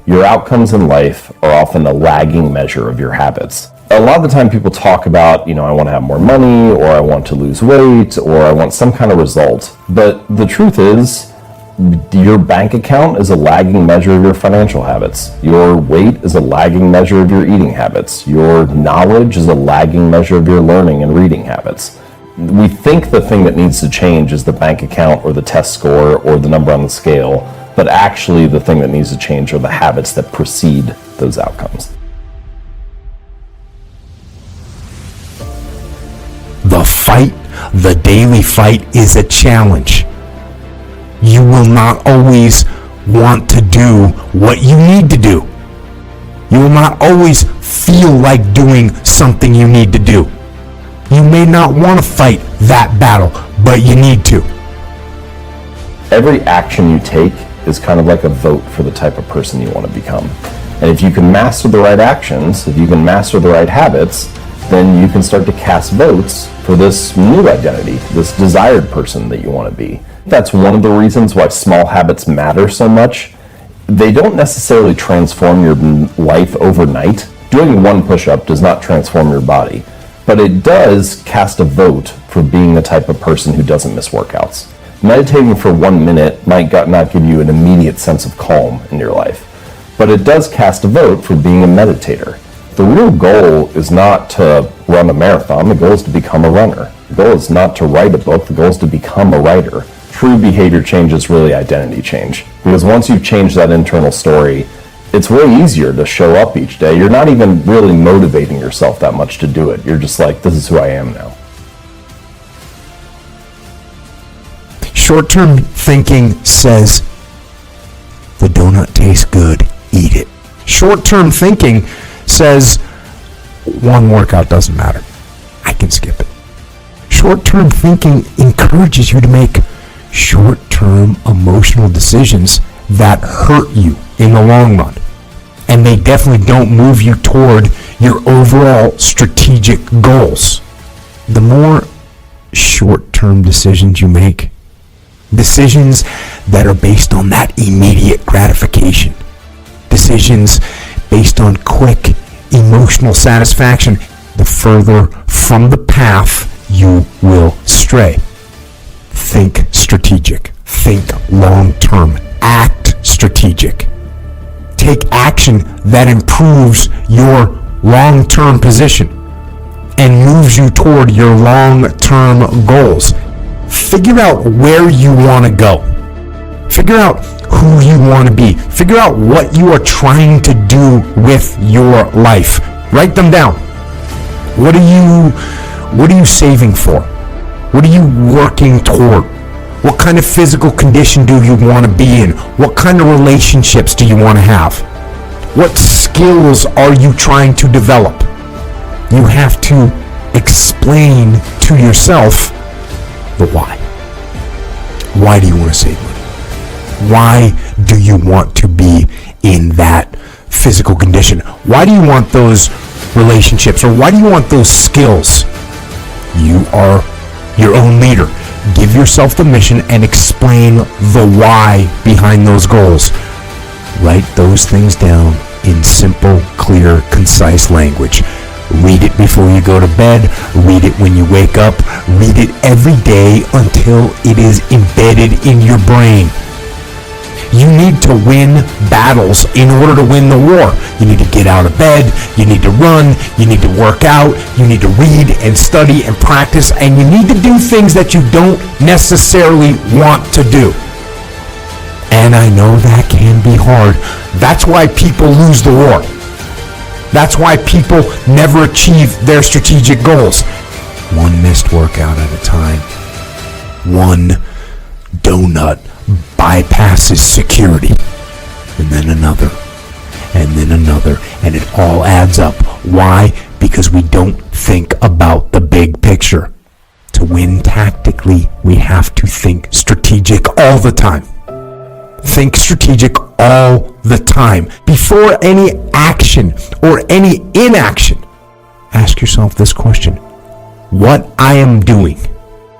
Your outcomes in life are often a lagging measure of your habits. A lot of the time people talk about, I want to have more money, or I want to lose weight, or I want some kind of result. But the truth is, your bank account is a lagging measure of your financial habits. Your weight is a lagging measure of your eating habits. Your knowledge is a lagging measure of your learning and reading habits. We think the thing that needs to change is the bank account or the test score or the number on the scale, but actually the thing that needs to change are the habits that precede those outcomes. The fight, the daily fight, is a challenge. You will not always want to do what you need to do. You will not always feel like doing something you need to do. You may not want to fight that battle, but you need to. Every action you take is kind of like a vote for the type of person you want to become. And if you can master the right actions, if you can master the right habits, then you can start to cast votes for this new identity, this desired person that you want to be. That's one of the reasons why small habits matter so much. They don't necessarily transform your life overnight. Doing one push-up does not transform your body, but it does cast a vote for being the type of person who doesn't miss workouts. Meditating for 1 minute might not give you an immediate sense of calm in your life, but it does cast a vote for being a meditator. The real goal is not to run a marathon. The goal is to become a runner. The goal is not to write a book. The goal is to become a writer. True behavior change is really identity change, because once you've changed that internal story, it's way easier to show up each day. You're not even really motivating yourself that much to do it. You're just like, this is who I am now. Short-term thinking says, the donut tastes good, eat it. Short-term thinking says, one workout doesn't matter, I can skip it. Short-term thinking encourages you to make short-term emotional decisions that hurt you in the long run. And they definitely don't move you toward your overall strategic goals. The more short-term decisions you make, decisions that are based on that immediate gratification, decisions based on quick emotional satisfaction, the further from the path you will stray. Think strategic. Think long-term. Act strategic. Take action that improves your long-term position and moves you toward your long-term goals. Figure out where you want to go. Figure out who you want to be. Figure out what you are trying to do with your life. Write them down. What are you saving for? What are you working toward? What kind of physical condition do you want to be in? What kind of relationships do you want to have? What skills are you trying to develop? You have to explain to yourself the why. Why do you want to save money? Why do you want to be in that physical condition? Why do you want those relationships? Or why do you want those skills? You are your own leader. Give yourself the mission and explain the why behind those goals. Write those things down in simple, clear, concise language. Read it before you go to bed. Read it when you wake up. Read it every day until it is embedded in your brain. You need to win battles in order to win the war. You need to get out of bed. You need to run. You need to work out. You need to read and study and practice. And you need to do things that you don't necessarily want to do. And I know that can be hard. That's why people lose the war. That's why people never achieve their strategic goals. One missed workout at a time. One donut bypasses security. And then another. And then another. And it all adds up. Why? Because we don't think about the big picture. To win tactically, we have to think strategic all the time. Think strategic all the time. Before any action or any inaction, ask yourself this question. What I am doing,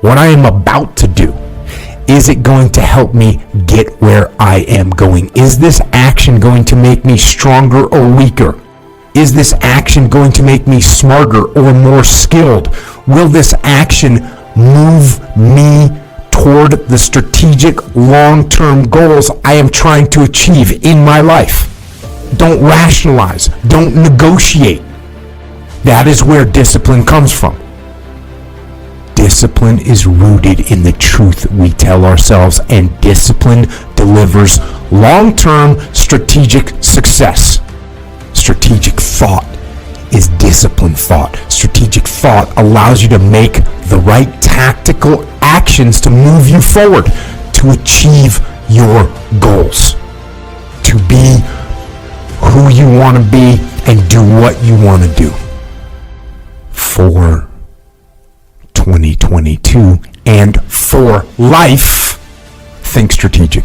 what I am about to do, is it going to help me get where I am going? Is this action going to make me stronger or weaker? Is this action going to make me smarter or more skilled? Will this action move me toward the strategic long-term goals I am trying to achieve in my life? Don't rationalize. Don't negotiate. That is where discipline comes from. Discipline is rooted in the truth we tell ourselves, and discipline delivers long-term strategic success. Strategic thought is disciplined thought. Strategic thought allows you to make the right tactical actions to move you forward, to achieve your goals, to be who you want to be and do what you want to do. For 2022 and for life, think strategic.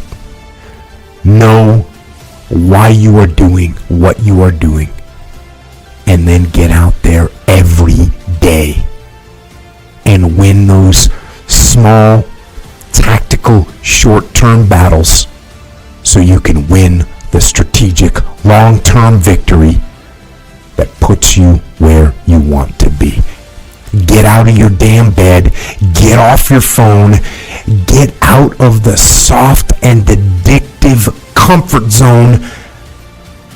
Know why you are doing what you are doing, and then get out there every day and win those small, tactical, short-term battles so you can win the strategic, long-term victory that puts you where you want to be. Get out of your damn bed, get off your phone, get out of the soft and addictive comfort zone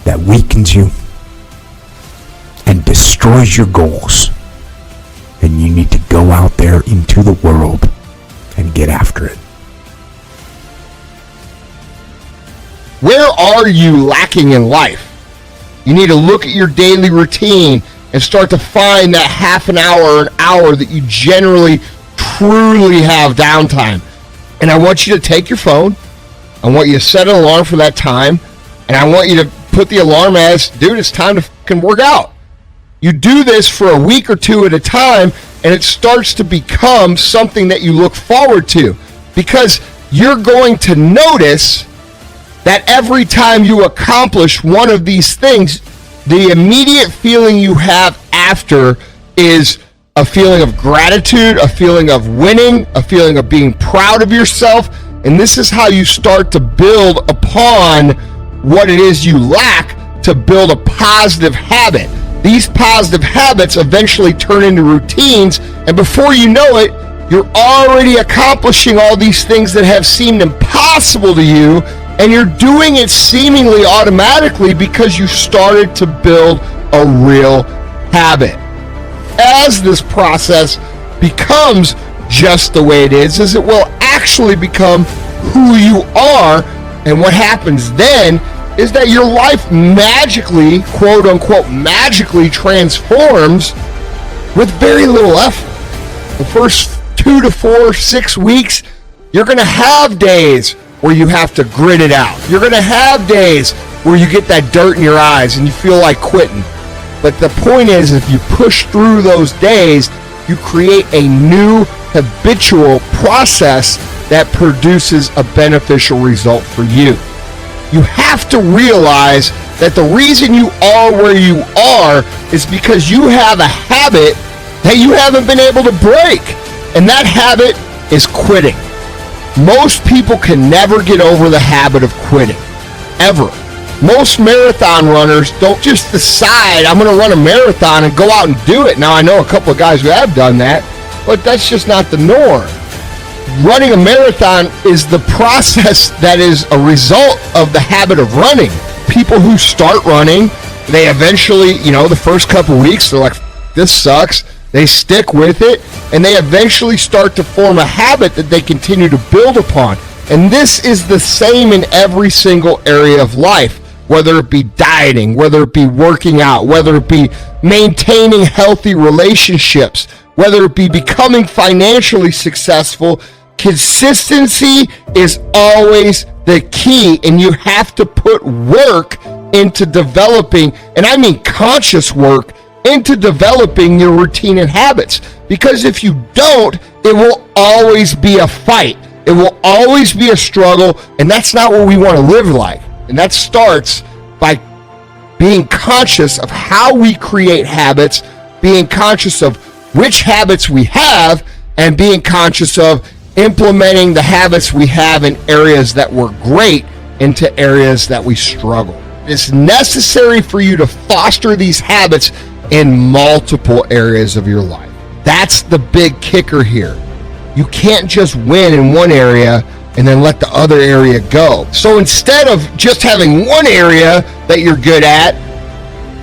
that weakens you and destroys your goals. And you need to go out there into the world and get after it. Where are you lacking in life? You need to look at your daily routine and start to find that half an hour or an hour that you generally, truly have downtime. And I want you to take your phone. I want you to set an alarm for that time. And I want you to put the alarm as, dude, it's time to fucking work out. You do this for a week or two at a time, and it starts to become something that you look forward to, because you're going to notice that every time you accomplish one of these things, the immediate feeling you have after is a feeling of gratitude, a feeling of winning, a feeling of being proud of yourself. And this is how you start to build upon what it is you lack to build a positive habit. These positive habits eventually turn into routines, and before you know it, you're already accomplishing all these things that have seemed impossible to you, and you're doing it seemingly automatically because you started to build a real habit. As this process becomes just the way it is it will actually become who you are, and what happens then is that your life magically, quote unquote, magically transforms with very little effort. The first 2 to 4, 6 weeks, you're going to have days where you have to grit it out. You're going to have days where you get that dirt in your eyes and you feel like quitting. But the point is, if you push through those days, you create a new habitual process that produces a beneficial result for you. You have to realize that the reason you are where you are is because you have a habit that you haven't been able to break. And that habit is quitting. Most people can never get over the habit of quitting, ever. Most marathon runners don't just decide, I'm going to run a marathon and go out and do it. Now, I know a couple of guys who have done that, but that's just not the norm. Running a marathon is the process that is a result of the habit of running. People who start running, they eventually, the first couple of weeks, they're like, this sucks. They stick with it, and they eventually start to form a habit that they continue to build upon. And this is the same in every single area of life, whether it be dieting, whether it be working out, whether it be maintaining healthy relationships, whether it be becoming financially successful. Consistency is always the key, and you have to put work into developing, and I mean conscious work, into developing your routine and habits. Because if you don't, it will always be a fight. It will always be a struggle, and that's not what we want to live like. And that starts by being conscious of how we create habits, being conscious of which habits we have, and being conscious of, implementing the habits we have in areas that were great into areas that we struggle. It's necessary for you to foster these habits in multiple areas of your life. That's the big kicker here. You can't just win in one area and then let the other area go. So instead of just having one area that you're good at,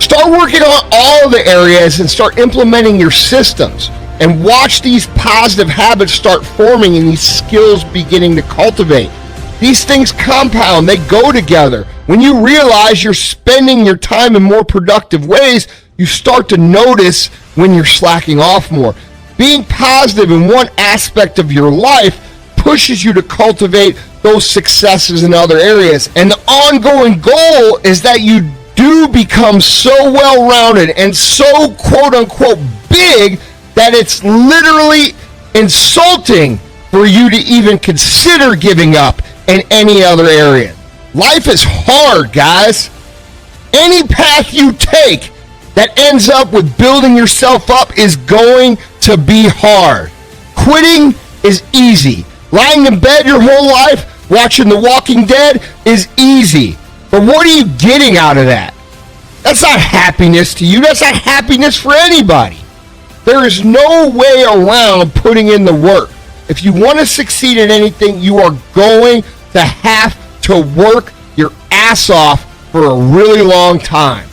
start working on all the areas and start implementing your systems, and watch these positive habits start forming and these skills beginning to cultivate. These things compound, they go together. When you realize you're spending your time in more productive ways, you start to notice when you're slacking off more. Being positive in one aspect of your life pushes you to cultivate those successes in other areas. And the ongoing goal is that you do become so well-rounded and so quote-unquote big that it's literally insulting for you to even consider giving up in any other area. Life is hard, guys. Any path you take that ends up with building yourself up is going to be hard. Quitting is easy. Lying in bed your whole life watching The Walking Dead is easy. But what are you getting out of that? That's not happiness to you. That's not happiness for anybody. There is no way around putting in the work. If you want to succeed in anything, you are going to have to work your ass off for a really long time.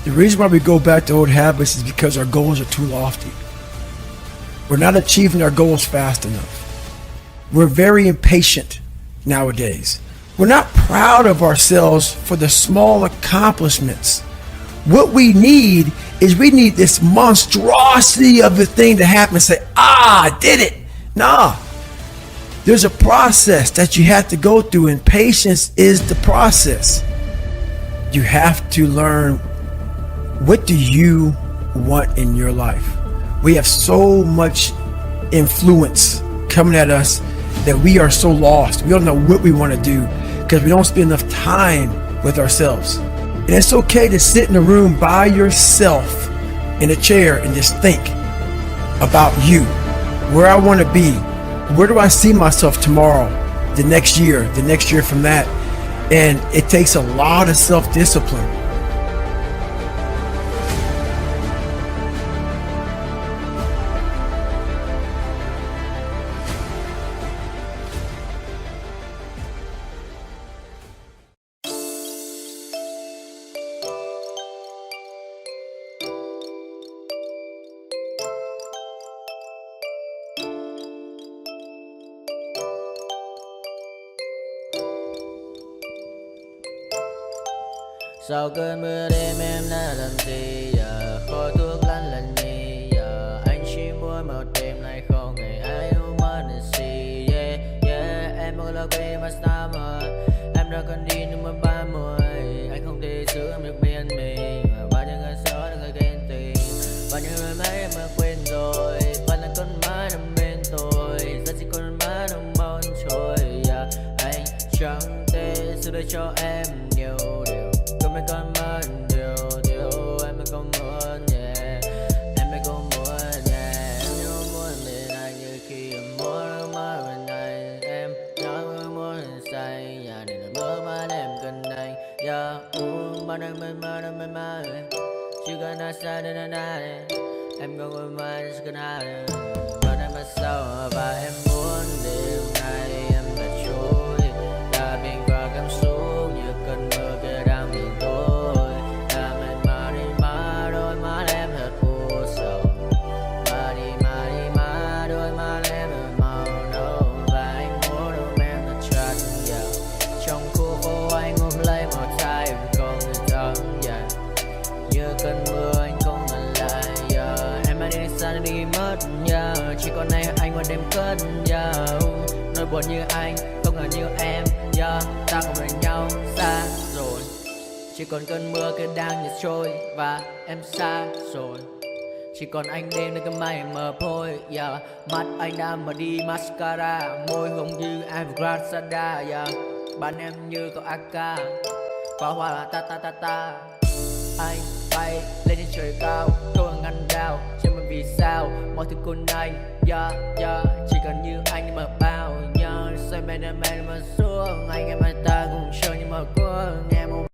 The reason why we go back to old habits is because our goals are too lofty. We're not achieving our goals fast enough. We're very impatient nowadays. We're not proud of ourselves for the small accomplishments. What we need is this monstrosity of a thing to happen and say, I did it. Nah. There's a process that you have to go through, and patience is the process. You have to learn, what do you want in your life? We have so much influence coming at us that we are so lost. We don't know what we want to do because we don't spend enough time with ourselves. And it's okay to sit in a room by yourself in a chair and just think about you, where I want to be, where do I see myself tomorrow, the next year from that. And it takes a lot of self-discipline. Sau cơn mưa đêm em đã làm gì giờ, khói thuốc lăn lần nhì giờ, anh chỉ muốn một đêm này không ngày ai ôm mất gì. Yeah, yeah, em muốn là quê mà sao mà em đã còn đi nhưng mà 30, anh không thể giữ em được bên mình. Và bao nhiêu người xấu được người ghen tị, bao nhiêu người mấy em đã quên rồi, vẫn là con má nằm bên tôi, giờ chỉ còn má nằm mòn trôi. Yeah, anh chẳng thể giữ được cho em nhiều điều. Em còn muốn điều em còn muốn, yeah. Em còn muốn, yeah. Em nhớ muốn bên anh như khi em muốn mơ bên anh. Em nhớ muốn say, yeah. Để là mơ mà em cần anh, yeah. Bạn anh bên mơ, chỉ cần ai xa đến anh ai. Em còn muốn mơ, chỉ cần ai. Bạn anh mà sao và em muốn đêm nay em đã trôi, đã bình và cảm xúc như cơn mưa kia đang miền tối. Đã mệt mà đi má, đôi má em thật u sầu. Mà đi má, đôi má em thật màu nâu. Và anh muốn ôm em thật chặt, yeah. Trong khu phố anh ôm lấy một tay em không thể thở, yeah. Như cơn mưa anh không ngần lại, yeah. Em đi xa đi mất, yeah. Chỉ còn nay anh qua đêm cất, yeah. Nỗi buồn như anh, không ngờ như em, yeah. Ta không bên nhau xa rồi, chỉ còn cơn mưa kia đang nhạt trôi và em xa rồi. Chỉ còn anh đêm nơi cơn mây mờ phôi, yeah. Mắt anh đã mở đi mascara, môi hồng như Evergrande, yeah. Bạn em như cậu AK, pháo hoa là ta ta ta ta. Anh bay lên trên trời cao, không ngăn anh đau cho mình vì sao mọi thứ của anh chỉ cần như anh mà bao nhớ xoay bên em mà xuống anh em ta cùng chơi nhưng mà có nghe một